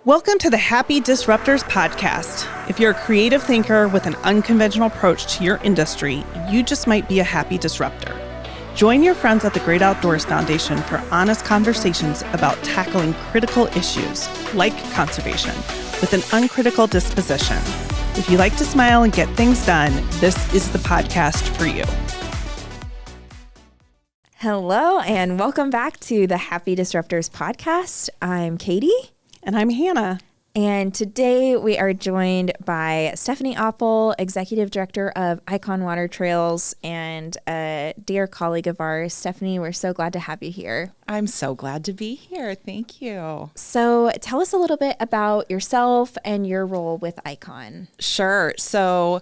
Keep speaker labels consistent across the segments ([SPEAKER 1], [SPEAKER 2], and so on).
[SPEAKER 1] Welcome to the Happy Disruptors podcast. If you're a creative thinker with an unconventional approach to your industry, you just might be a happy disruptor. Join your friends at the Great Outdoors Foundation for honest conversations about tackling critical issues like conservation with an uncritical disposition. If you like to smile and get things done, this is the podcast for you.
[SPEAKER 2] Hello, and welcome back to the Happy Disruptors podcast. I'm Katie.
[SPEAKER 1] And I'm Hannah.
[SPEAKER 2] And today we are joined by Stephanie Oppel, Executive Director of Icon Water Trails, and a dear colleague of ours. Stephanie, we're so glad to have you here.
[SPEAKER 3] I'm so glad to be here. Thank you.
[SPEAKER 2] So tell us a little bit about yourself and your role with Icon.
[SPEAKER 3] Sure. So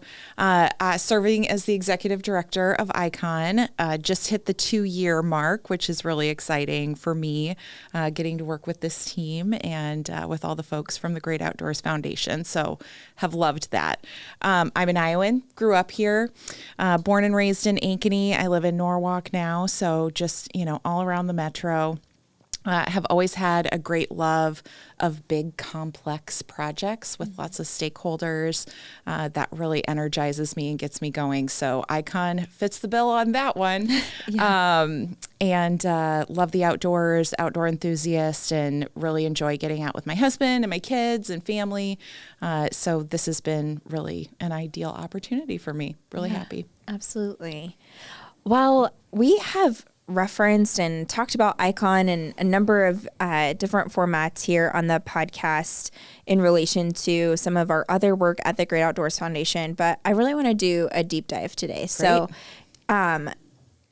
[SPEAKER 3] serving as the Executive Director of Icon, just hit the 2-year mark, which is really exciting for me, getting to work with this team and with all the folks from the Great Outdoors Foundation. So have loved that. I'm an Iowan, grew up here, born and raised in Ankeny. I live in Norwalk now. So just, all around the metro. Have always had a great love of big, complex projects with lots of stakeholders. That really energizes me and gets me going. So Icon fits the bill on that one. Yeah. And love the outdoors, outdoor enthusiast, and really enjoy getting out with my husband and my kids and family. So this has been really an ideal opportunity for me. Really happy.
[SPEAKER 2] Absolutely. Well, we have referenced and talked about Icon in a number of different formats here on the podcast in relation to some of our other work at the Great Outdoors Foundation, but I really want to do a deep dive today. Great. So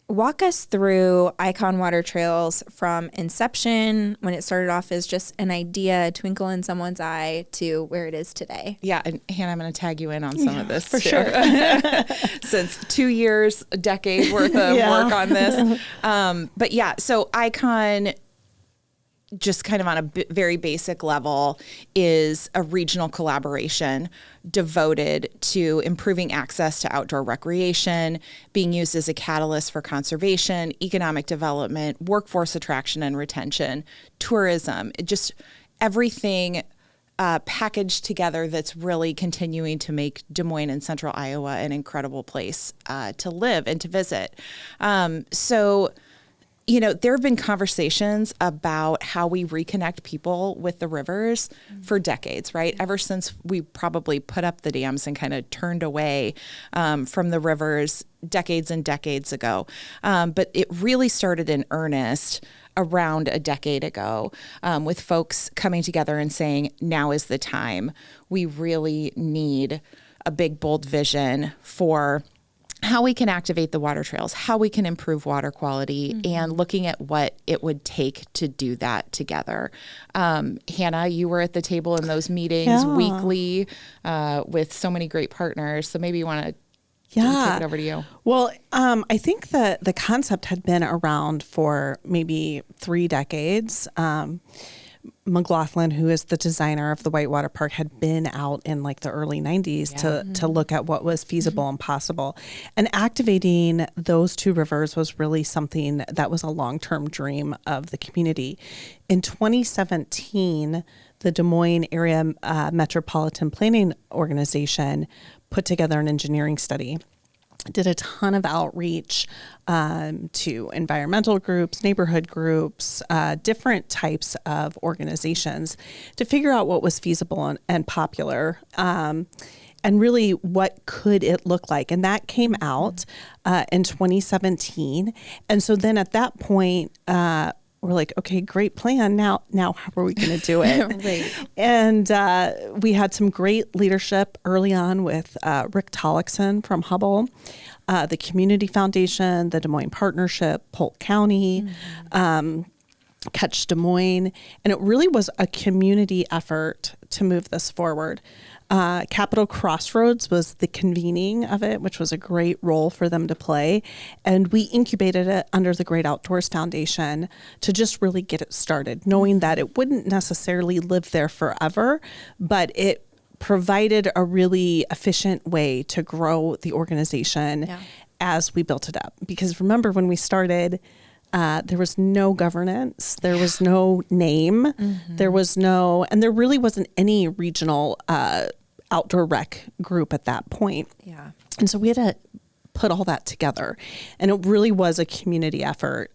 [SPEAKER 2] walk us through Icon Water Trails from inception, when it started off as just an idea, a twinkle in someone's eye, to where it is today.
[SPEAKER 3] Yeah, and Hannah, I'm going to tag you in on some of this
[SPEAKER 1] for
[SPEAKER 3] too.
[SPEAKER 1] sure.
[SPEAKER 3] Since 2 years, a decade worth of work on this. But yeah, so Icon, just kind of on a very basic level, is a regional collaboration devoted to improving access to outdoor recreation, being used as a catalyst for conservation, economic development, workforce attraction and retention, tourism, just everything packaged together that's really continuing to make Des Moines and Central Iowa an incredible place to live and to visit. There have been conversations about how we reconnect people with the rivers for decades, right? Ever since we probably put up the dams and kind of turned away from the rivers decades and decades ago. But it really started in earnest around a decade ago with folks coming together and saying, now is the time. We really need a big, bold vision for how we can activate the water trails, how we can improve water quality, and looking at what it would take to do that together. Hannah, you were at the table in those meetings weekly with so many great partners. So maybe you want to take it over to you.
[SPEAKER 1] Well, I think that the concept had been around for maybe 3 decades. McLaughlin, who is the designer of the Whitewater Park, had been out in like the early 90s to look at what was feasible and possible. And activating those 2 rivers was really something that was a long-term dream of the community. In 2017, the Des Moines Area Metropolitan Planning Organization put together an engineering study, did a ton of outreach to environmental groups, neighborhood groups, different types of organizations to figure out what was feasible and popular, and really what could it look like. And that came out in 2017. And so then at that point, we're like, okay, great plan. Now how are we going to do it?
[SPEAKER 2] Right.
[SPEAKER 1] And we had some great leadership early on with Rick Tollickson from Hubble, the Community Foundation, the Des Moines Partnership, Polk County, Catch Des Moines. And it really was a community effort to move this forward. Capitol Crossroads was the convening of it, which was a great role for them to play. And we incubated it under the Great Outdoors Foundation to just really get it started, knowing that it wouldn't necessarily live there forever, but it provided a really efficient way to grow the organization as we built it up. Because remember, when we started, There was no governance. There was no name. There was no, and there really wasn't any regional outdoor rec group at that point.
[SPEAKER 2] Yeah.
[SPEAKER 1] And so we had to put all that together, and it really was a community effort.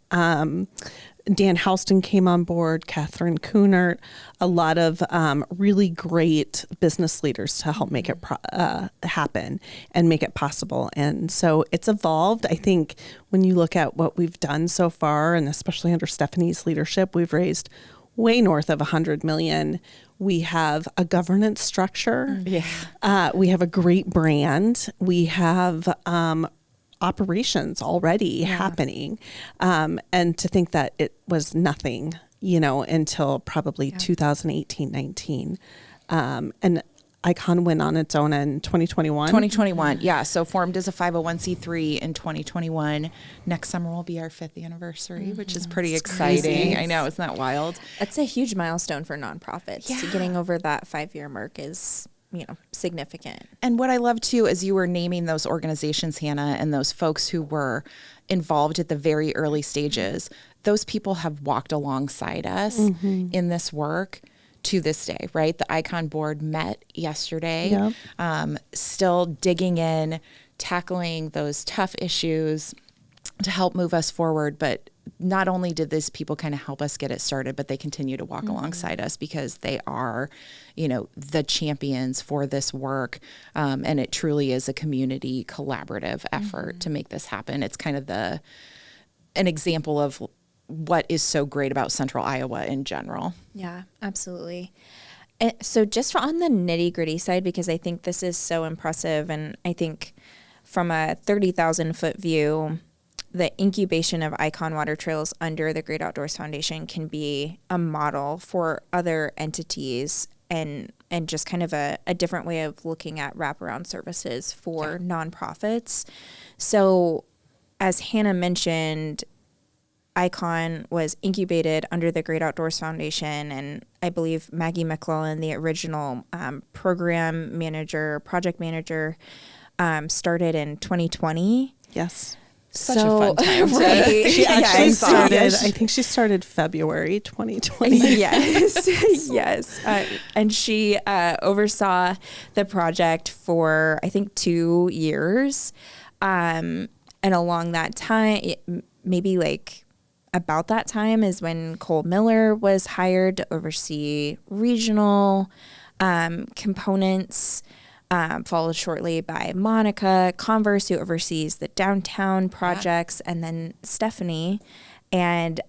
[SPEAKER 1] Dan Houston came on board, Catherine Kunert, a lot of really great business leaders to help make it happen and make it possible. And so it's evolved. I think when you look at what we've done so far, and especially under Stephanie's leadership, we've raised way north of $100 million. We have a governance structure. We have a great brand. We have operations already happening. And to think that it was nothing, until probably 2018, 19. And Icon went on its own in 2021.
[SPEAKER 3] 2021, yeah. So formed as a 501c3 in 2021. Next summer will be our 5th anniversary, which is pretty exciting.
[SPEAKER 1] crazy.
[SPEAKER 3] I know, isn't that wild?
[SPEAKER 2] That's a huge milestone for nonprofits.
[SPEAKER 3] Yeah.
[SPEAKER 2] Getting over that 5-year mark is, significant.
[SPEAKER 3] And what I love too, is you were naming those organizations, Hannah, and those folks who were involved at the very early stages. Those people have walked alongside us in this work to this day, right? The Icon board met yesterday, still digging in, tackling those tough issues to help move us forward. But not only did these people kind of help us get it started, but they continue to walk alongside us because they are, the champions for this work. And it truly is a community collaborative effort to make this happen. It's kind of an example of what is so great about Central Iowa in general.
[SPEAKER 2] Yeah, absolutely. And so just on the nitty gritty side, because I think this is so impressive, and I think from a 30,000 foot view, the incubation of Icon Water Trails under the Great Outdoors Foundation can be a model for other entities and just kind of a different way of looking at wraparound services for nonprofits. So as Hannah mentioned, Icon was incubated under the Great Outdoors Foundation, and I believe Maggie McClellan, the original program manager, project manager, started in 2020.
[SPEAKER 1] Yes.
[SPEAKER 3] Such a fun time.
[SPEAKER 2] Right.
[SPEAKER 1] She actually
[SPEAKER 2] Yes.
[SPEAKER 1] started, I think she started February 2020.
[SPEAKER 2] Yes, yes. And she oversaw the project for, I think, 2 years. And along that time, maybe about that time is when Cole Miller was hired to oversee regional components, followed shortly by Monica Converse, who oversees the downtown projects, and then Stephanie. And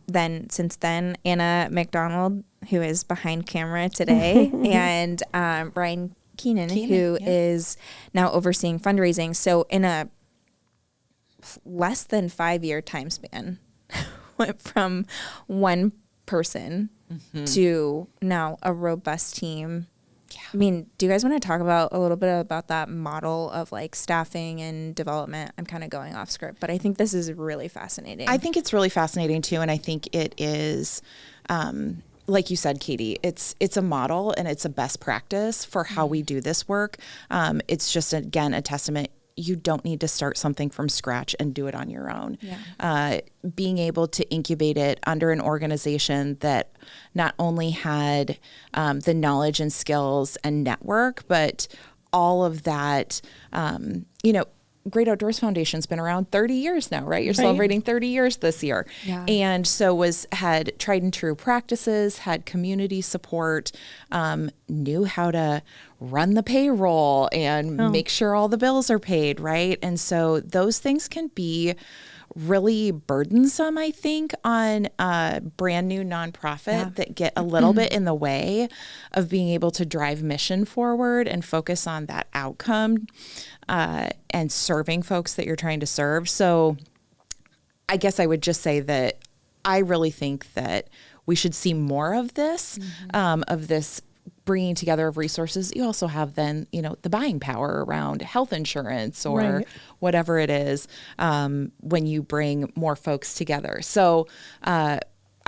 [SPEAKER 2] then since then, Anna McDonald, who is behind camera today, and Ryan Keenan, who is now overseeing fundraising. So in a less than 5-year time span, went from one person to now a robust team. I mean, do you guys want to talk about a little bit about that model of staffing and development? I'm kind of going off script, but I think this is really fascinating.
[SPEAKER 3] I think it's really fascinating too. And I think it is, like you said, Katie, it's a model and it's a best practice for how we do this work. It's just, again, a testament. You don't need to start something from scratch and do it on your own. Being able to incubate it under an organization that not only had the knowledge and skills and network, but all of that, Great Outdoors Foundation's been around 30 years now, right? You're celebrating 30 years this year.
[SPEAKER 2] Yeah.
[SPEAKER 3] And so had tried and true practices, had community support, knew how to run the payroll and make sure all the bills are paid, right? And so those things can be really burdensome, I think, on a brand new nonprofit that get a little bit in the way of being able to drive mission forward and focus on that outcome and serving folks that you're trying to serve. So I guess I would just say that I really think that we should see more of this, bringing together of resources. You also have then, the buying power around health insurance or whatever it is when you bring more folks together. So I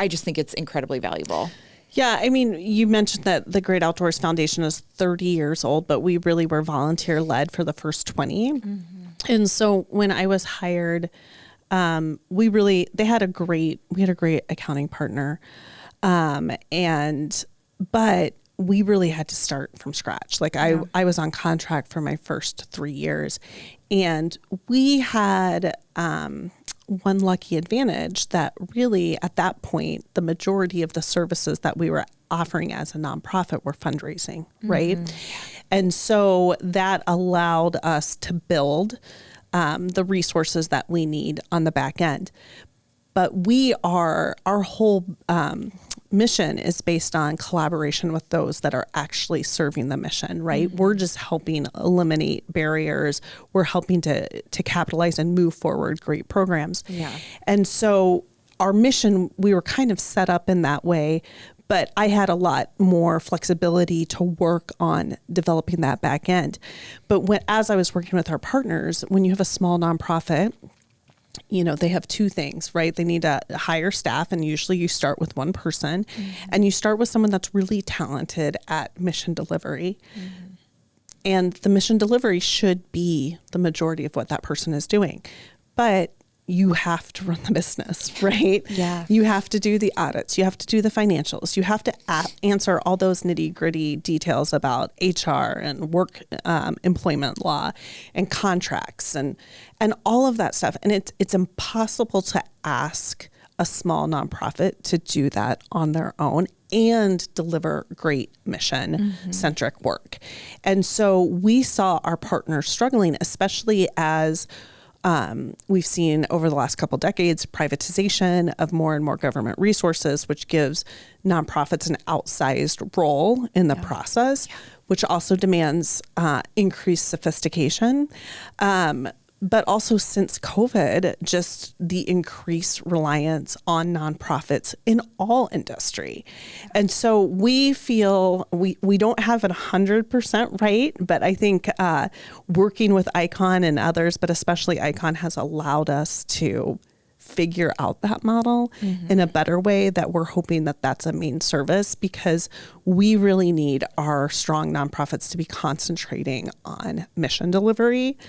[SPEAKER 3] just think it's incredibly valuable.
[SPEAKER 1] Yeah, I mean, you mentioned that the Great Outdoors Foundation is 30 years old, but we really were volunteer led for the first 20. And so when I was hired, we had a great accounting partner. But we really had to start from scratch. Like I was on contract for my first 3 years, and we had, one lucky advantage that really at that point, the majority of the services that we were offering as a nonprofit were fundraising, right? And so that allowed us to build the resources that we need on the back end. But our whole mission is based on collaboration with those that are actually serving the mission, right? We're just helping eliminate barriers. We're helping to capitalize and move forward great programs.
[SPEAKER 2] Yeah.
[SPEAKER 1] And so our mission, we were kind of set up in that way, but I had a lot more flexibility to work on developing that back end. But as I was working with our partners, when you have a small nonprofit, they have two things, right? They need to hire staff, and usually you start with one person, and you start with someone that's really talented at mission delivery. And the mission delivery should be the majority of what that person is doing. But you have to run the business, right?
[SPEAKER 2] Yeah.
[SPEAKER 1] You have to do the audits. You have to do the financials. You have to answer all those nitty gritty details about HR and work employment law and contracts and all of that stuff. And it's impossible to ask a small nonprofit to do that on their own and deliver great mission-centric work. And so we saw our partners struggling, especially as we've seen over the last couple decades privatization of more and more government resources, which gives nonprofits an outsized role in the process, which also demands increased sophistication. But also since COVID, just the increased reliance on nonprofits in all industry. And so we feel we don't have it 100% right, but I think working with ICON and others, but especially ICON, has allowed us to figure out that model in a better way, that we're hoping that that's a main service, because we really need our strong nonprofits to be concentrating on mission delivery.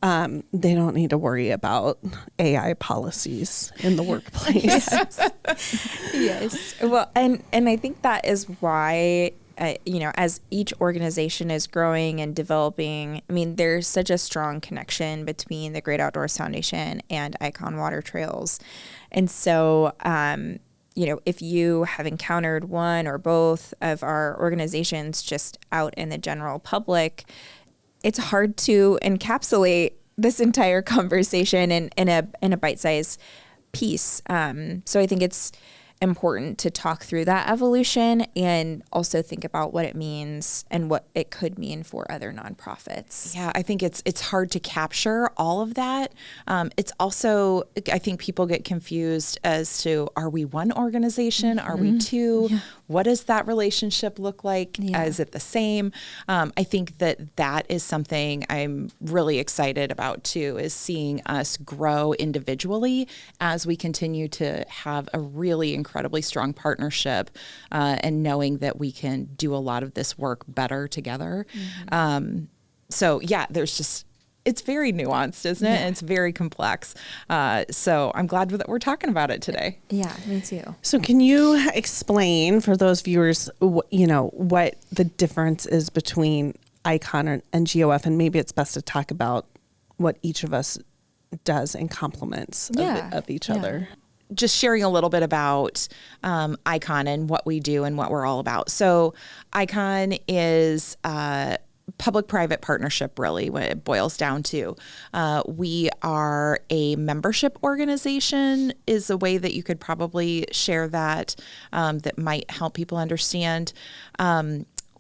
[SPEAKER 1] They don't need to worry about AI policies in the workplace.
[SPEAKER 2] Yes. Well, and I think that is why, as each organization is growing and developing, I mean, there's such a strong connection between the Great Outdoors Foundation and ICON Water Trails. And so, if you have encountered one or both of our organizations just out in the general public, it's hard to encapsulate this entire conversation in a bite-sized piece. So I think it's important to talk through that evolution and also think about what it means and what it could mean for other nonprofits.
[SPEAKER 3] Yeah, I think it's hard to capture all of that. It's also, I think people get confused as to, are we one organization? Are we two? Yeah. What does that relationship look like? Yeah. Is it the same? I think that is something I'm really excited about too, is seeing us grow individually as we continue to have a really incredibly strong partnership, and knowing that we can do a lot of this work better together. So yeah, it's very nuanced, isn't it? Yeah. And it's very complex. So I'm glad that we're talking about it today.
[SPEAKER 2] Yeah, me too.
[SPEAKER 1] So can you explain for those viewers, what the difference is between ICON and GOF, and maybe it's best to talk about what each of us does in complements of each other.
[SPEAKER 3] Just sharing a little bit about ICON and what we do and what we're all about. So ICON is public-private partnership, really, what it boils down to. We are a membership organization, is a way that you could probably share that, that might help people understand.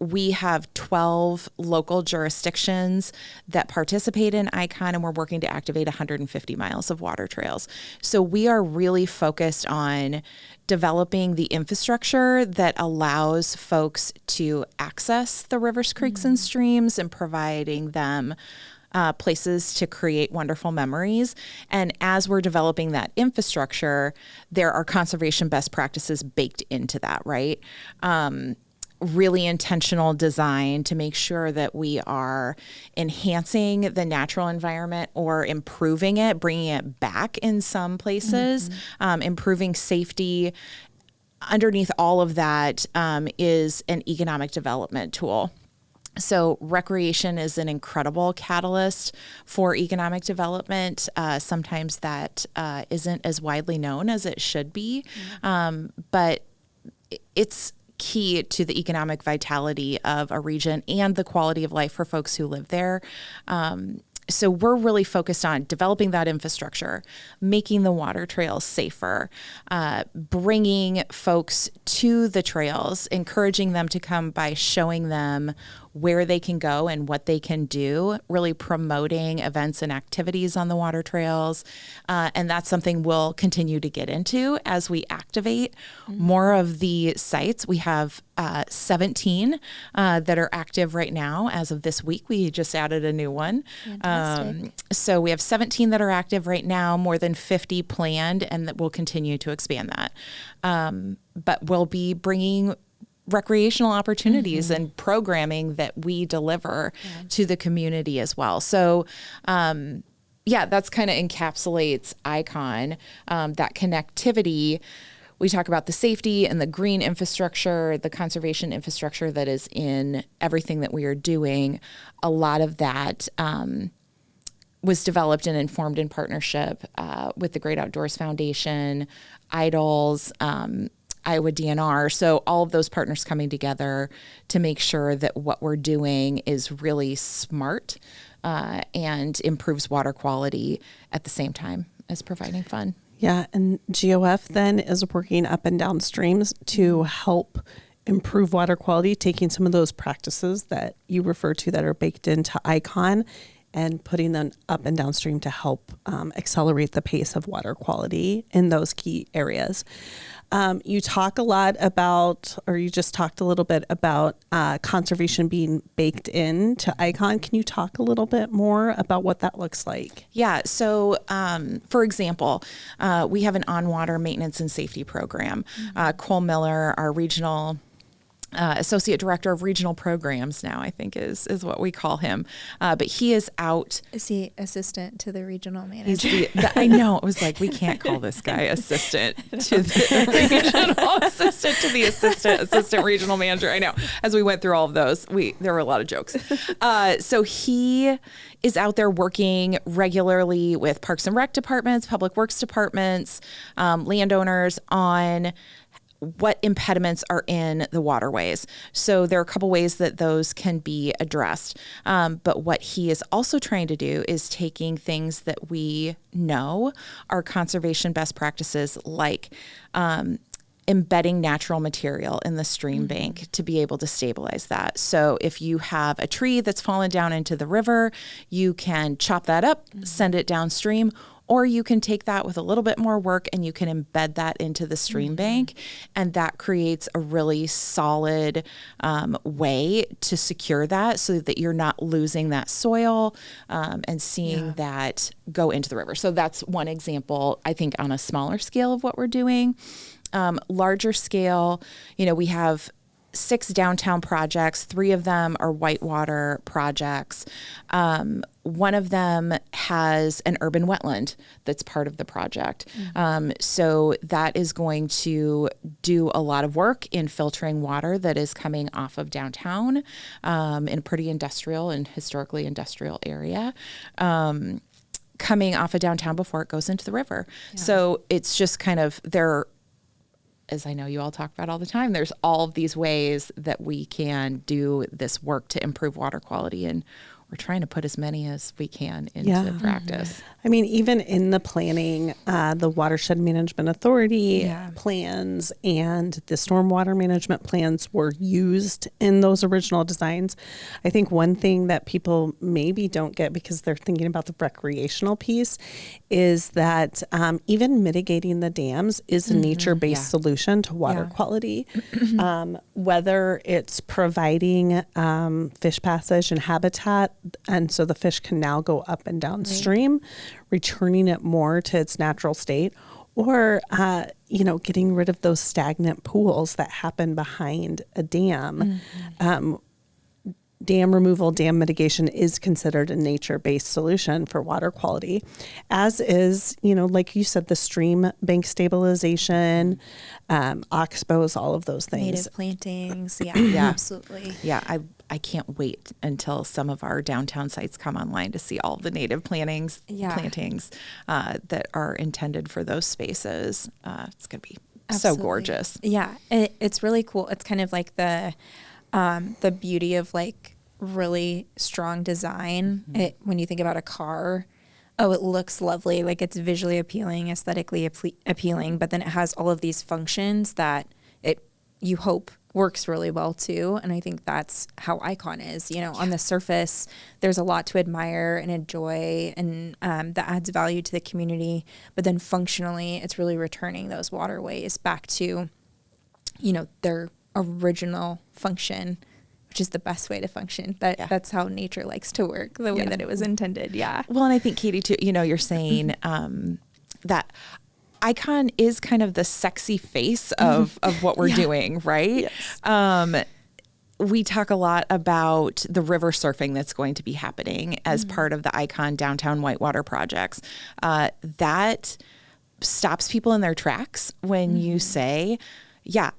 [SPEAKER 3] We have 12 local jurisdictions that participate in ICON, and we're working to activate 150 miles of water trails. So we are really focused on developing the infrastructure that allows folks to access the rivers, creeks, and streams, and providing them places to create wonderful memories. And as we're developing that infrastructure, there are conservation best practices baked into that, right? really intentional design to make sure that we are enhancing the natural environment or improving it, bringing it back in some places, improving safety. Underneath all of that is an economic development tool. So recreation is an incredible catalyst for economic development. Sometimes that isn't as widely known as it should be, but it's key to the economic vitality of a region and the quality of life for folks who live there. So we're really focused on developing that infrastructure, making the water trails safer, bringing folks to the trails, encouraging them to come by showing them where they can go and what they can do, really promoting events and activities on the water trails. And that's something we'll continue to get into as we activate more of the sites. We have 17 that are active right now. As of this week, we just added a new one. So we have 17 that are active right now, more than 50 planned, and that we'll continue to expand that. But we'll be bringing recreational opportunities and programming that we deliver to the community as well. So, that's kind of encapsulates ICON, that connectivity. We talk about the safety and the green infrastructure, the conservation infrastructure that is in everything that we are doing. A lot of that was developed and informed in partnership with the Great Outdoors Foundation, IDLES, Iowa DNR. So all of those partners coming together to make sure that what we're doing is really smart and improves water quality at the same time as providing fun.
[SPEAKER 1] Yeah, and GOF then is working up and down streams to help improve water quality, taking some of those practices that you refer to that are baked into ICON and putting them up and downstream to help accelerate the pace of water quality in those key areas. You talk a lot about, or you just talked a little bit about conservation being baked into ICON. Can you talk a little bit more about what that looks like?
[SPEAKER 3] Yeah. So, for example, we have an on-water maintenance and safety program. Cole Miller, our regional Associate Director of Regional Programs now, I think is what we call him. But he is out.
[SPEAKER 2] Is he assistant to the regional manager?
[SPEAKER 3] I know. It was like, we can't call this guy assistant to the regional assistant to the assistant regional manager. I know. As we went through all of those, there were a lot of jokes. So he is out there working regularly with Parks and Rec departments, Public Works departments, landowners on what impediments are in the waterways. So there are a couple ways that those can be addressed. But what he is also trying to do is taking things that we know are conservation best practices, like embedding natural material in the stream bank to be able to stabilize that. So if you have a tree that's fallen down into the river, you can chop that up, send it downstream, or you can take that with a little bit more work and you can embed that into the stream bank. And that creates a really solid way to secure that so that you're not losing that soil and seeing that go into the river. So that's one example, I think, on a smaller scale of what we're doing. Larger scale, we have 6 downtown projects. 3 of them are whitewater projects. One of them has an urban wetland that's part of the project. So that is going to do a lot of work in filtering water that is coming off of downtown in a pretty industrial and historically industrial area. Coming off of downtown before it goes into the river. Yeah. So it's just kind of as I know you all talk about all the time, there's all of these ways that we can do this work to improve water quality, and we're trying to put as many as we can into practice.
[SPEAKER 1] I mean, even in the planning, the Watershed Management Authority plans and the stormwater management plans were used in those original designs. I think one thing that people maybe don't get because they're thinking about the recreational piece is that even mitigating the dams is a nature-based solution to water quality. Whether it's providing fish passage and habitat, and so the fish can now go up and downstream, returning it more to its natural state, or, getting rid of those stagnant pools that happen behind a dam. Dam removal, dam mitigation is considered a nature-based solution for water quality, as is, like you said, the stream bank stabilization, oxbows, all of those things.
[SPEAKER 2] Native plantings. Yeah, absolutely.
[SPEAKER 3] Yeah, I can't wait until some of our downtown sites come online to see all the native plantings that are intended for those spaces. It's going to be so gorgeous.
[SPEAKER 2] Yeah, it's really cool. It's kind of like the beauty of like really strong design. When you think about a car, it looks lovely, like it's visually appealing, aesthetically appealing, but then it has all of these functions that you hope works really well too. And I think that's how Icon is. On the surface, there's a lot to admire and enjoy, and that adds value to the community. But then functionally, it's really returning those waterways back to, their original function, which is the best way to function. That's how nature likes to work, the way that it was intended. Yeah.
[SPEAKER 3] Well, and I think, Katie, too, you're saying that Icon is kind of the sexy face of what we're doing, right? Yes. We talk a lot about the river surfing that's going to be happening as part of the Icon Downtown Whitewater projects. That stops people in their tracks when you say,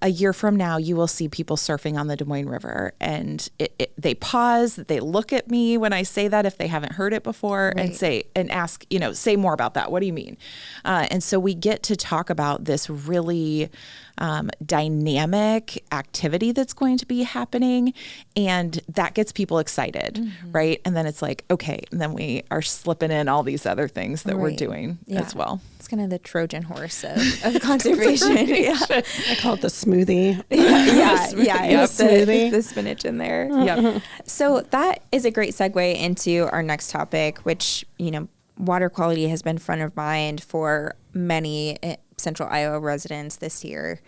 [SPEAKER 3] a year from now, you will see people surfing on the Des Moines River. And they pause, they look at me when I say that, if they haven't heard it before, and ask, say more about that. What do you mean? And so we get to talk about this really dynamic activity that's going to be happening, and that gets people excited, right? And then it's like, okay, and then we are slipping in all these other things that we're doing as well.
[SPEAKER 2] It's kind of the Trojan horse of conservation.
[SPEAKER 1] I call it the smoothie.
[SPEAKER 2] It's the spinach in there. Yep. So that is a great segue into our next topic, which, water quality has been front of mind for many Central Iowa residents this year.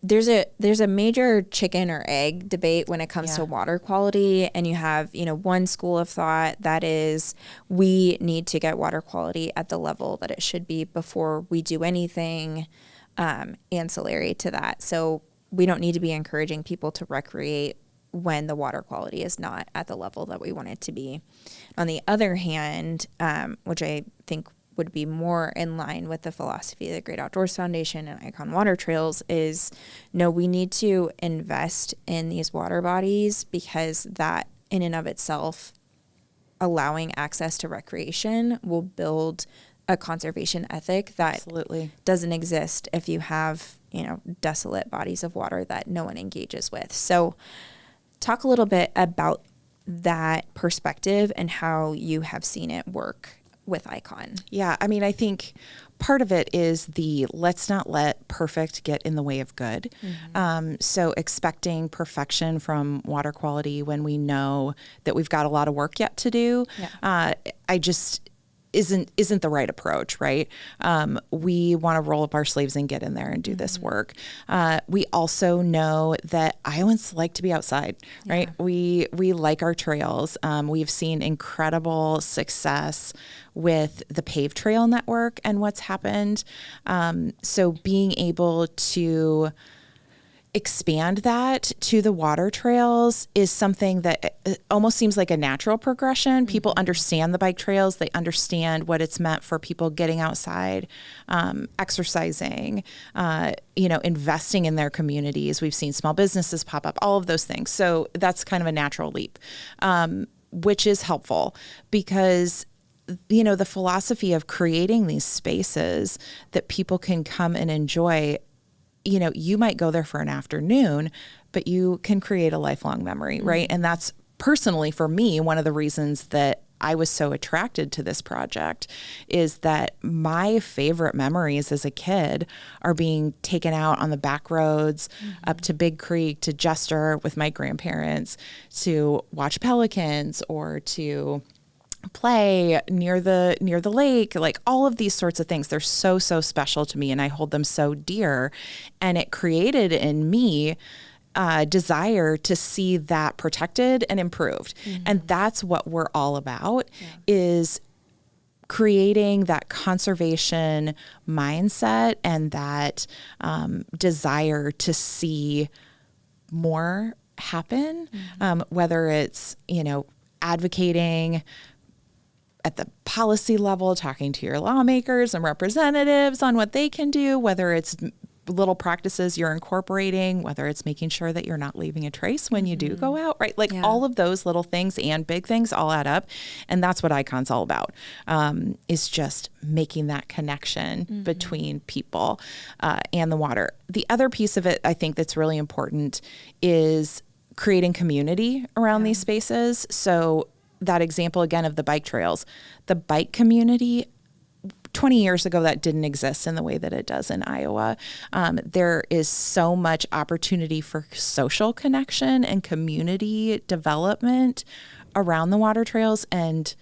[SPEAKER 2] There's a major chicken or egg debate when it comes to water quality, and you have, one school of thought that is we need to get water quality at the level that it should be before we do anything ancillary to that. So we don't need to be encouraging people to recreate when the water quality is not at the level that we want it to be. On the other hand, which I think would be more in line with the philosophy of the Great Outdoors Foundation and Icon Water Trails, is no, we need to invest in these water bodies, because that in and of itself, allowing access to recreation, will build a conservation ethic that doesn't exist if you have, desolate bodies of water that no one engages with. So talk a little bit about that perspective and how you have seen it work with Icon.
[SPEAKER 3] Yeah, I mean, I think part of it is let's not let perfect get in the way of good. So expecting perfection from water quality when we know that we've got a lot of work yet to do, isn't the right approach, right? We want to roll up our sleeves and get in there and do this work. We also know that Iowans like to be outside, right? We like our trails. We've seen incredible success with the paved trail network and what's happened. So being able to expand that to the water trails is something that almost seems like a natural progression. People understand the bike trails. They understand what it's meant for people getting outside, exercising, investing in their communities. We've seen small businesses pop up, all of those things. So that's kind of a natural leap, which is helpful because the philosophy of creating these spaces that people can come and enjoy, you might go there for an afternoon, but you can create a lifelong memory, right? And that's personally for me, one of the reasons that I was so attracted to this project is that my favorite memories as a kid are being taken out on the back roads up to Big Creek, to Jester with my grandparents, to watch pelicans or to play near the lake, like all of these sorts of things. They're so special to me, and I hold them so dear. And it created in me a desire to see that protected and improved. And that's what we're all about, is creating that conservation mindset and that desire to see more happen, whether it's, advocating at the policy level, talking to your lawmakers and representatives on what they can do, whether it's little practices you're incorporating, whether it's making sure that you're not leaving a trace when you do go out, right? Like all of those little things and big things all add up. And that's what ICON's all about, is just making that connection between people and the water. The other piece of it, I think that's really important, is creating community around these spaces. So that example again of the bike trails, the bike community, 20 years ago, that didn't exist in the way that it does in Iowa. There is so much opportunity for social connection and community development around the water trails. And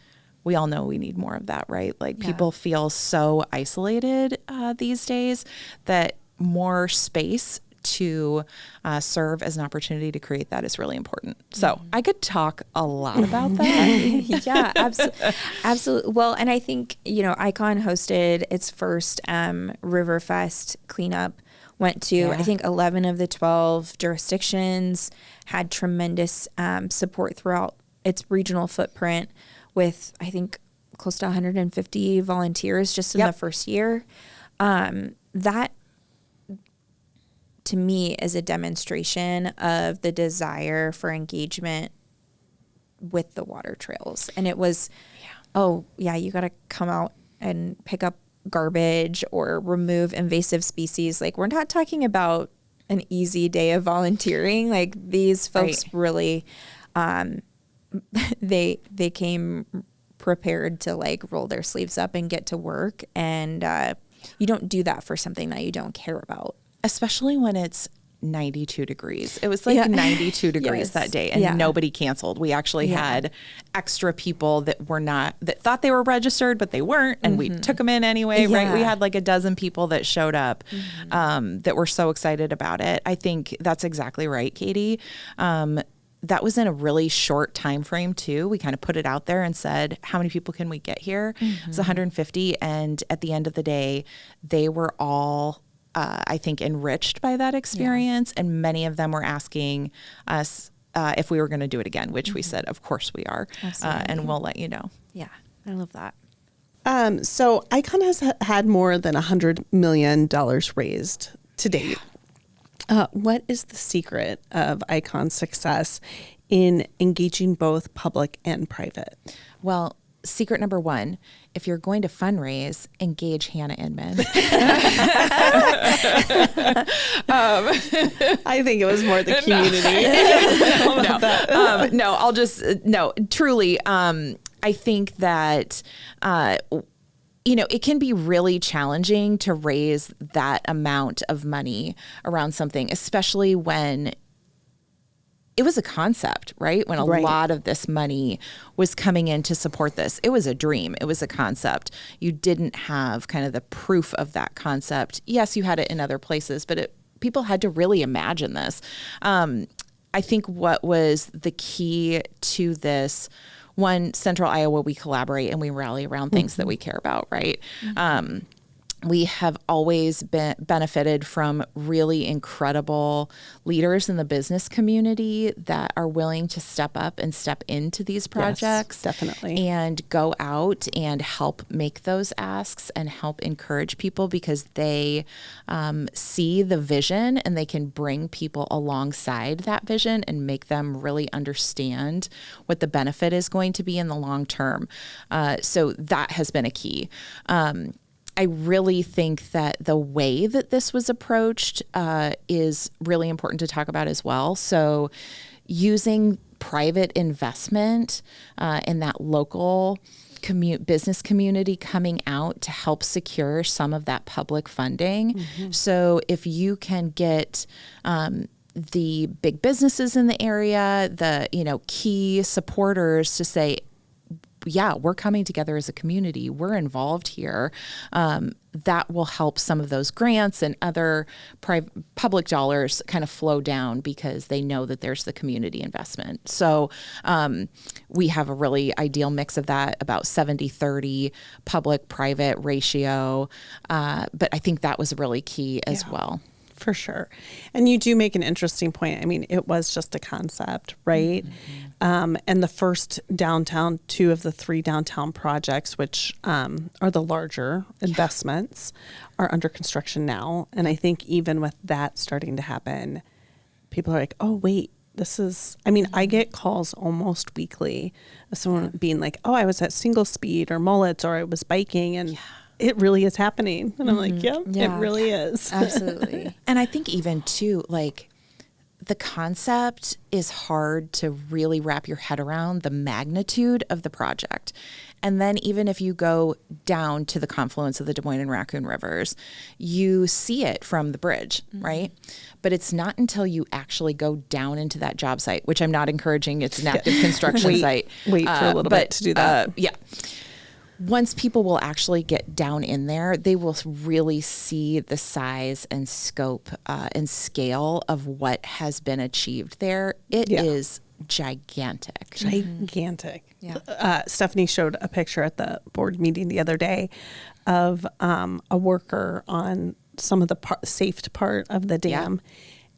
[SPEAKER 3] we all know we need more of that, right? Like people feel so isolated these days that more space to serve as an opportunity to create that is really important. So I could talk a lot about that.
[SPEAKER 2] Yeah, absolutely. Well, and I think, ICON hosted its first Riverfest cleanup, went to, I think 11 of the 12 jurisdictions, had tremendous support throughout its regional footprint with, I think, close to 150 volunteers just in the first year. That, to me, is a demonstration of the desire for engagement with the water trails. And it was, you got to come out and pick up garbage or remove invasive species. Like, we're not talking about an easy day of volunteering. Like, these folks really, they came prepared to like roll their sleeves up and get to work. And you don't do that for something that you don't care about.
[SPEAKER 3] Especially when it's 92 degrees. It was like 92 degrees that day, and nobody canceled. We actually had extra people that thought they were registered, but they weren't, and we took them in anyway, right? We had like a dozen people that showed up that were so excited about it. I think that's exactly right, Katie. That was in a really short time frame too. We kind of put it out there and said, how many people can we get here? It was 150. And at the end of the day, they were all I think enriched by that experience. And many of them were asking us if we were going to do it again, which we said, of course we are. And we'll let you know.
[SPEAKER 2] Yeah, I love that.
[SPEAKER 1] So ICON has had more than $100 million raised to date. What is the secret of ICON's success in engaging both public and private?
[SPEAKER 3] Well, secret number one, if you're going to fundraise, engage Hannah Inman.
[SPEAKER 1] I think it was more the community.
[SPEAKER 3] Truly. I think that, it can be really challenging to raise that amount of money around something, especially when it was a concept, right? When a lot of this money was coming in to support this. It was a dream. It was a concept. You didn't have kind of the proof of that concept. Yes, you had it in other places, but people had to really imagine this. I think what was the key to this, one, Central Iowa, we collaborate and we rally around things that we care about, right? We have always benefited from really incredible leaders in the business community that are willing to step up and step into these projects.
[SPEAKER 1] Yes, definitely.
[SPEAKER 3] And go out and help make those asks and help encourage people because they see the vision and they can bring people alongside that vision and make them really understand what the benefit is going to be in the long term. So that has been a key. I really think that the way that this was approached is really important to talk about as well. So using private investment in that local business community coming out to help secure some of that public funding. So if you can get the big businesses in the area, the key supporters to say, yeah, we're coming together as a community. We're involved here. That will help some of those grants and other public dollars kind of flow down because they know that there's the community investment. So we have a really ideal mix of that, about 70-30 public-private ratio. But I think that was really key as well.
[SPEAKER 1] For sure. And you do make an interesting point. I mean, it was just a concept, right? And the first downtown, 2 of the 3 downtown projects, which are the larger investments, are under construction now. And I think even with that starting to happen, people are like, oh, wait, this is, I mean, I get calls almost weekly of someone being like, oh, I was at Single Speed or Mullets, or I was biking, and it really is happening. And I'm like, yep, it really is.
[SPEAKER 2] Absolutely.
[SPEAKER 3] And I think even too, like, the concept is hard to really wrap your head around, the magnitude of the project. And then even if you go down to the confluence of the Des Moines and Raccoon Rivers, you see it from the bridge, right? But it's not until you actually go down into that job site, which I'm not encouraging. It's an active construction site.
[SPEAKER 1] Wait for a little bit to do that.
[SPEAKER 3] Once people will actually get down in there, they will really see the size and scope and scale of what has been achieved there. It is gigantic.
[SPEAKER 1] Gigantic. Stephanie showed a picture at the board meeting the other day of a worker on some of the safed part of the dam.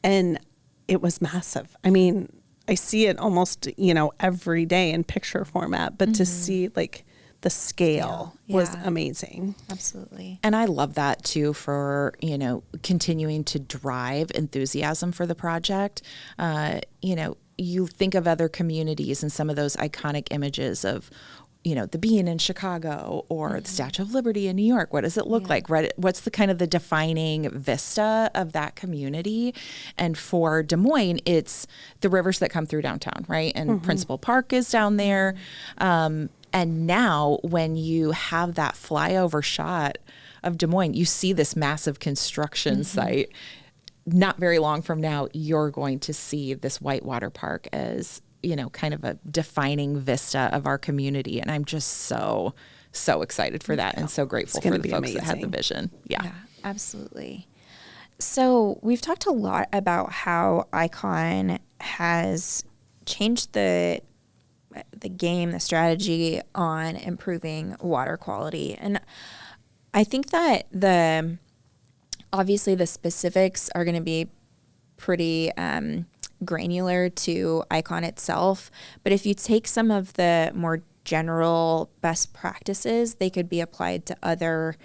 [SPEAKER 1] And it was massive. I mean, I see it almost, every day in picture format, but to see like the scale was amazing.
[SPEAKER 2] Absolutely.
[SPEAKER 3] And I love that too for, continuing to drive enthusiasm for the project. You think of other communities and some of those iconic images of, the Bean in Chicago or the Statue of Liberty in New York. What does it look like? Right? What's the kind of the defining vista of that community? And for Des Moines, it's the rivers that come through downtown, right? And Principal Park is down there. And now when you have that flyover shot of Des Moines, you see this massive construction site. Not very long from now, you're going to see this Whitewater Park as, kind of a defining vista of our community. And I'm just so excited for that and so grateful for the folks that had the vision.
[SPEAKER 2] Yeah, absolutely. So we've talked a lot about how Icon has changed the game, the strategy on improving water quality. And I think that obviously the specifics are going to be pretty granular to Icon itself. But if you take some of the more general best practices, they could be applied to other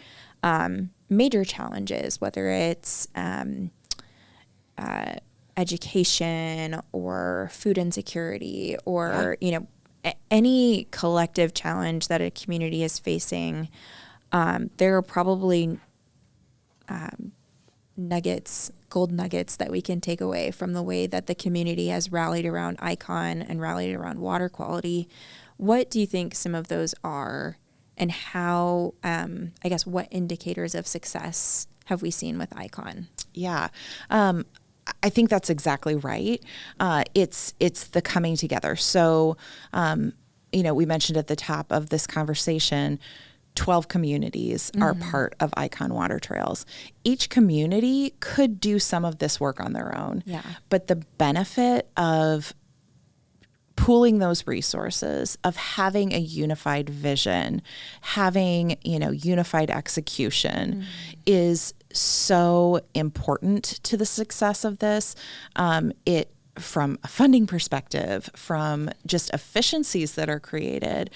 [SPEAKER 2] major challenges, whether it's education or food insecurity or, any collective challenge that a community is facing. There are probably gold nuggets that we can take away from the way that the community has rallied around Icon and rallied around water quality. What do you think some of those are, and how, what indicators of success have we seen with Icon?
[SPEAKER 3] Yeah. I think that's exactly right. It's the coming together. So, we mentioned at the top of this conversation, 12 communities are part of Icon Water Trails. Each community could do some of this work on their own.
[SPEAKER 2] Yeah.
[SPEAKER 3] But the benefit of pooling those resources, of having a unified vision, having, unified execution is so important to the success of this. From a funding perspective, from just efficiencies that are created,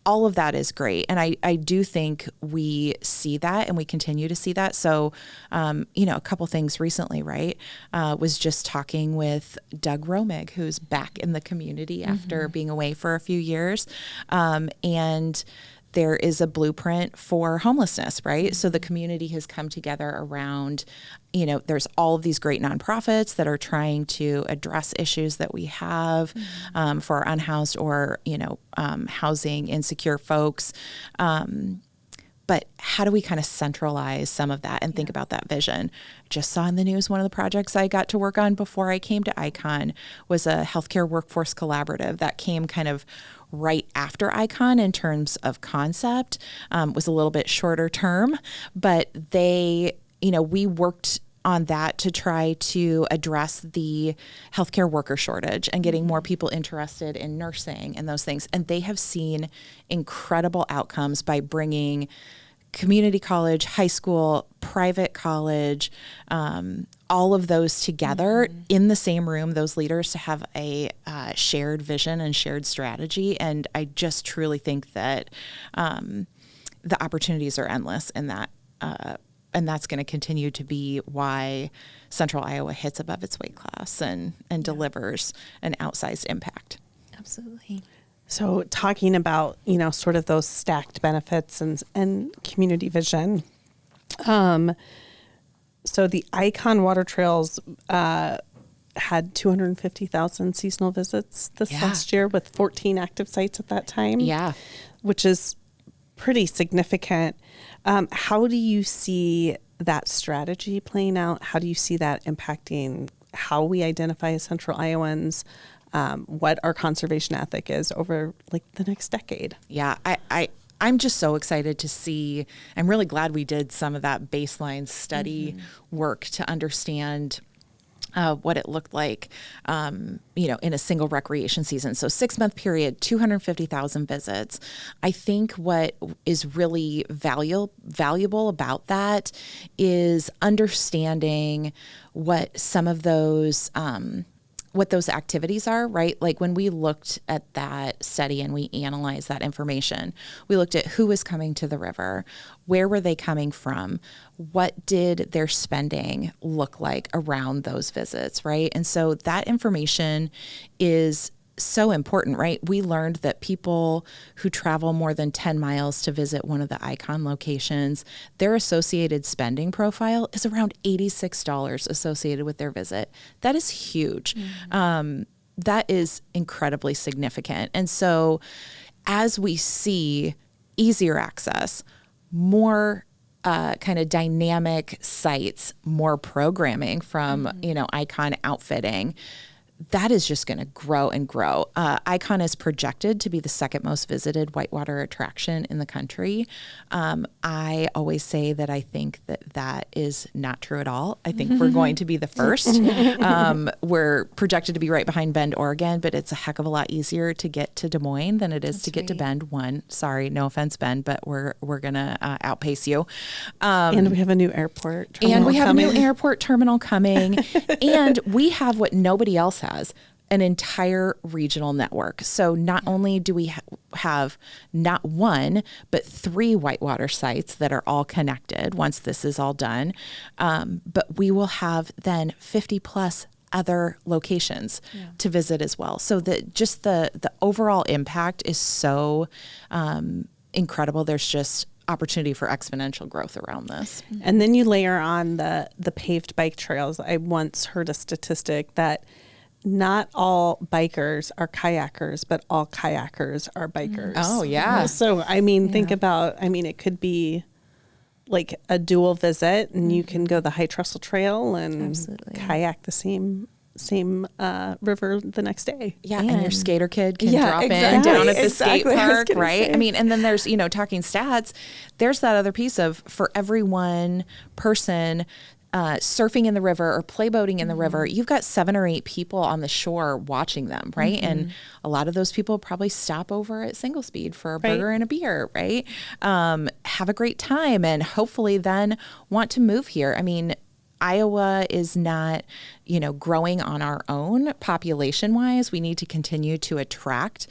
[SPEAKER 3] all of that is great. And I do think we see that and we continue to see that. So, a couple things recently, right? Was just talking with Doug Romig, who's back in the community after being away for a few years. And there is a blueprint for homelessness, right? So the community has come together around, there's all of these great nonprofits that are trying to address issues that we have for our unhoused or, housing insecure folks. But how do we kind of centralize some of that and think about that vision? Just saw in the news, one of the projects I got to work on before I came to Icon was a healthcare workforce collaborative that came kind of right after Icon in terms of concept. Was a little bit shorter term, but we worked on that to try to address the healthcare worker shortage and getting more people interested in nursing and those things. And they have seen incredible outcomes by bringing community college, high school, private college, all of those together in the same room, those leaders to have a shared vision and shared strategy. And I just truly think that the opportunities are endless in that. And that's going to continue to be why Central Iowa hits above its weight class and delivers an outsized impact.
[SPEAKER 2] Absolutely.
[SPEAKER 1] So talking about, sort of those stacked benefits and community vision. So the Icon Water Trails had 250,000 seasonal visits this last year with 14 active sites at that time.
[SPEAKER 3] Yeah.
[SPEAKER 1] Which is pretty significant. How do you see that strategy playing out? How do you see that impacting how we identify as Central Iowans? What our conservation ethic is over the next decade?
[SPEAKER 3] Yeah, I'm just so excited to see. I'm really glad we did some of that baseline study work to understand what it looked like, in a single recreation season. So 6-month period, 250,000 visits. I think what is really valuable about that is understanding what some of those, what those activities are, right? Like when we looked at that study and we analyzed that information, we looked at who was coming to the river, where were they coming from, what did their spending look like around those visits, right? And so that information is so important, right? We learned that people who travel more than 10 miles to visit one of the Icon locations, their associated spending profile is around $86 associated with their visit. That is huge. That is incredibly significant. And so as we see easier access, more kind of dynamic sites, more programming from, Icon outfitting, that is just going to grow and grow. Icon is projected to be the second most visited whitewater attraction in the country. I always say that I think that is not true at all. I think we're going to be the first. We're projected to be right behind Bend, Oregon, but it's a heck of a lot easier to get to Des Moines than it is to get to Bend. Sorry, no offense, Bend, but we're going to outpace you.
[SPEAKER 1] And we have a new airport terminal
[SPEAKER 3] And we have
[SPEAKER 1] coming.
[SPEAKER 3] a new airport terminal coming. And we have what nobody else has, an entire regional network. So not only do we have not one, but 3 whitewater sites that are all connected once this is all done, but we will have then 50 plus other locations to visit as well. So the overall impact is so incredible. There's just opportunity for exponential growth around this.
[SPEAKER 1] And then you layer on the paved bike trails. I once heard a statistic that not all bikers are kayakers, but all kayakers are bikers.
[SPEAKER 3] Oh, yeah.
[SPEAKER 1] So, think about, it could be like a dual visit and you can go the High Trestle Trail and kayak the same river the next day.
[SPEAKER 3] Yeah, and your skater kid can drop in down at the skate park, right? And then there's, talking stats, there's that other piece of for every one person surfing in the river or playboating in the river, you've got 7 or 8 people on the shore watching them, right? And a lot of those people probably stop over at Single Speed for a burger and a beer, right? Have a great time and hopefully then want to move here. Iowa is not, growing on our own population wise. We need to continue to attract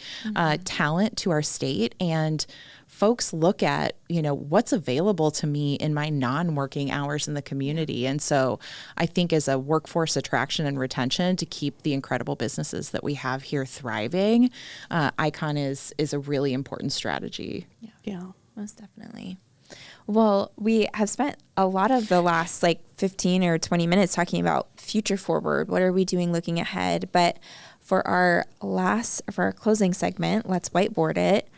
[SPEAKER 3] talent to our state, and folks look at, what's available to me in my non-working hours in the community. And so I think as a workforce attraction and retention to keep the incredible businesses that we have here thriving, Icon is a really important strategy.
[SPEAKER 1] Yeah,
[SPEAKER 2] most definitely. Well, we have spent a lot of the last 15 or 20 minutes talking about future forward. What are we doing looking ahead? But for our closing segment, let's whiteboard it.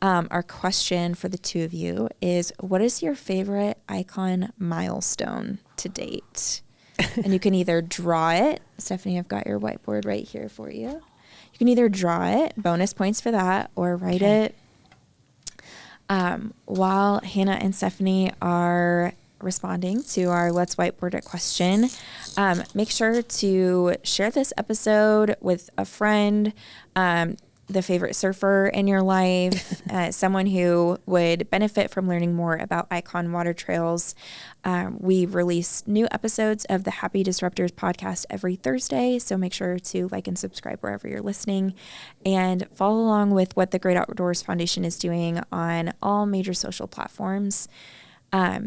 [SPEAKER 2] Our question for the two of you is, what is your favorite Icon milestone to date? And you can either draw it. Stephanie, I've got your whiteboard right here for you. You can either draw it, bonus points for that, or write it. While Hannah and Stephanie are responding to our Let's Whiteboard It question, make sure to share this episode with a friend, the favorite surfer in your life, someone who would benefit from learning more about Icon Water Trails. We release new episodes of the Happy Disruptors podcast every Thursday, so make sure to like and subscribe wherever you're listening, and follow along with what the Great Outdoors Foundation is doing on all major social platforms. Are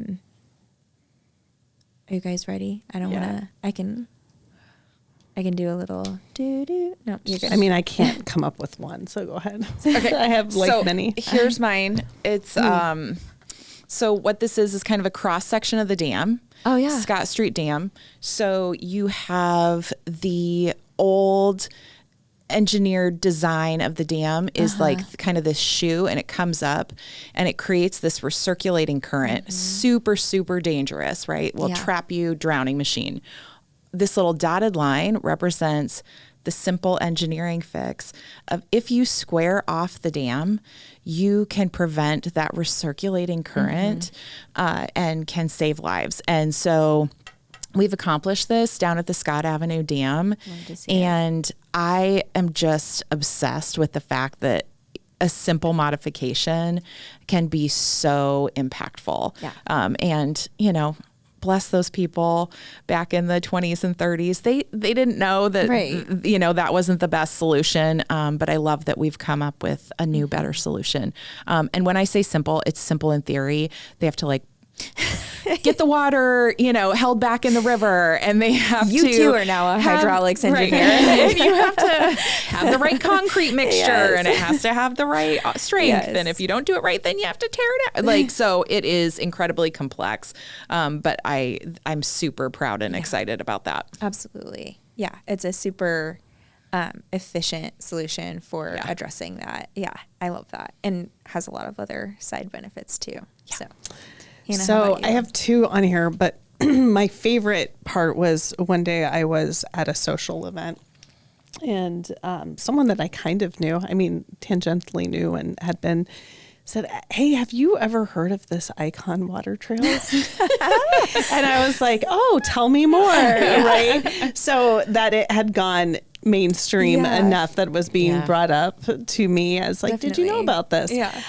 [SPEAKER 2] you guys ready? I don't want to. I can do a little do. No, you're good.
[SPEAKER 1] I mean, I can't come up with one, so go ahead.
[SPEAKER 3] Okay.
[SPEAKER 1] I have many.
[SPEAKER 3] Here's mine. It's so what this is kind of a cross section of the dam.
[SPEAKER 2] Oh yeah.
[SPEAKER 3] Scott Street Dam. So you have the old engineered design of the dam is like kind of this shoe, and it comes up and it creates this recirculating current. Super, super dangerous, right? Will trap you, drowning machine. This little dotted line represents the simple engineering fix of if you square off the dam, you can prevent that recirculating current and can save lives. And so we've accomplished this down at the Scott Avenue Dam. And I am just obsessed with the fact that a simple modification can be so impactful.
[SPEAKER 2] Yeah.
[SPEAKER 3] And, bless those people back in the 20s and 30s. They didn't know that, that wasn't the best solution. But I love that we've come up with a new, better solution. And when I say simple, it's simple in theory. They have to get the water, held back in the river, and they have
[SPEAKER 2] you too are now a hydraulics engineer.
[SPEAKER 3] And you have to have the right concrete mixture, and it has to have the right strength. And if you don't do it right, then you have to tear it out. So it is incredibly complex. But I'm super proud and excited about that.
[SPEAKER 2] Absolutely. Yeah. It's a super efficient solution for addressing that. Yeah. I love that. And has a lot of other side benefits too. Yeah. So Hannah,
[SPEAKER 1] so I have two on here, but my favorite part was one day I was at a social event, and someone that I kind of knew, tangentially knew and had been, said, "Hey, have you ever heard of this Icon Water Trails?" And I was like, "Oh, tell me more." Right. So that it had gone mainstream enough that it was being brought up to me as like, Definitely. Did you know about this?
[SPEAKER 2] Yeah.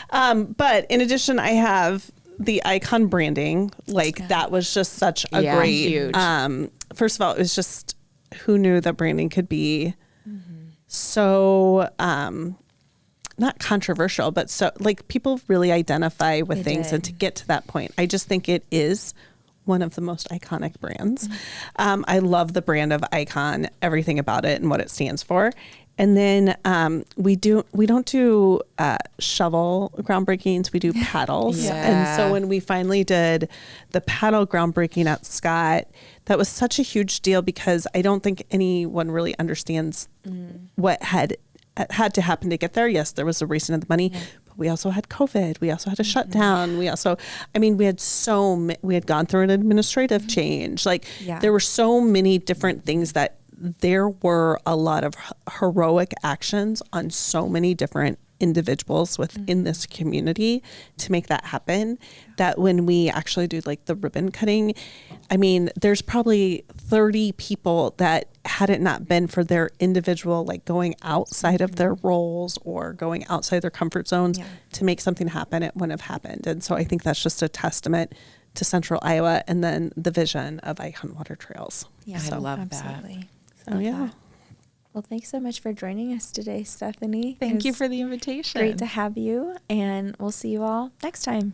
[SPEAKER 1] But in addition, I have the Icon branding, that was just such a great,
[SPEAKER 3] huge.
[SPEAKER 1] First of all, it was just, who knew that branding could be so, not controversial, but so people really identify with things and to get to that point. I just think it is one of the most iconic brands. I love the brand of Icon, everything about it and what it stands for. And then we don't do shovel groundbreakings, we do paddles. And so when we finally did the paddle groundbreaking at Scott, that was such a huge deal because I don't think anyone really understands what had to happen to get there. Yes, there was a raising of the money, but we also had COVID. We also had a shutdown. We also, we had gone through an administrative change. There were so many different things that there were a lot of heroic actions on so many different individuals within this community to make that happen, that when we actually do the ribbon cutting, there's probably 30 people that had it not been for their individual, going outside of their roles or going outside their comfort zones to make something happen, it wouldn't have happened. And so I think that's just a testament to Central Iowa and then the vision of Icon Water Trails.
[SPEAKER 2] Yeah,
[SPEAKER 3] I love
[SPEAKER 2] absolutely.
[SPEAKER 3] that.
[SPEAKER 1] So yeah.
[SPEAKER 2] Well, thanks so much for joining us today, Stephanie.
[SPEAKER 3] Thank you for the invitation.
[SPEAKER 2] Great to have you, and we'll see you all next time.